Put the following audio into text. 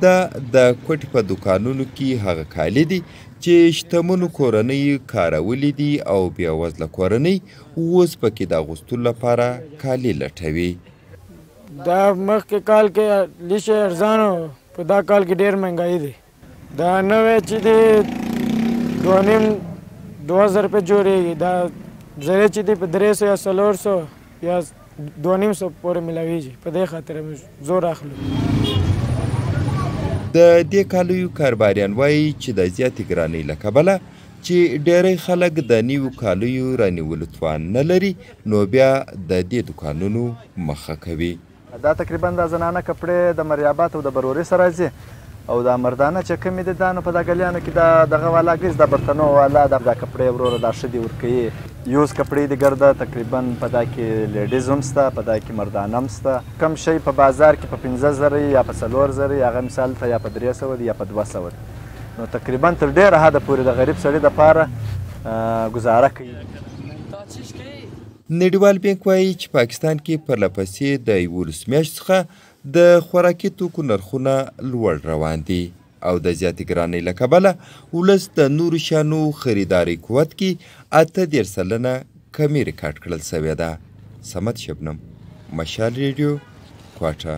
دا د کوټې په دوکانونو کې هغه کالي دي چې شتمنو کورنیو کارولي دي او بیا وزله کورنۍ اوس پکې د اغوستلو لپاره کالي لټوي. دا مخکې کال کې لیشه ارزانه و، په دا کال کې ډېر مهنګایي دی. دا نوی چې دی 2,500 روپۍ جوړېږي، دا زری چې دی په 300 یا 400 یا 2,500 پورې ملاویږي. په دې خاطر موږ زور اخلو. د دې کالیو کاروباریان وایي چې د زیاتې ګرانۍ له کبله چې ډېری خلک د نویو کالیو رانیولو توان نه لري، نو بیا د دې دوکانونو مخه کوي. دا تقریبا د زنانه کپړې د مریابات او د بروري سره راځي، او دا مردانه چې کومې دي دا نو په دا ګلیانو کې دا دغه والا ګرځي، دا برتنو والا دا کپړې وروره دا ښه دي ورکوي. یوز کپړې دي ګرده تقریبا په دا کې لیډیز هم شته، په دا کې مردانه هم شته. کم شی په بازار کې په 15,000 یا په 4,000 هغه مثال ته یا په 300 دی یا په 200 دی. نو تقریبا تر ډېره حده پورې د غریب سړي دپاره ګزاره کوي. نړیوال بانک وایي چې پاکستان کې پرله پسې د 11 میاشتو څخه د خوراکي توکو نرخونه لوړ روان دي او د زیاتې ګرانۍ له کبله ولس د نورو شیانو خریداري قوت کې 38% کمي ریکارډ کړل سوې ده. صمد شبنم، مشال ریډیو، کوټه.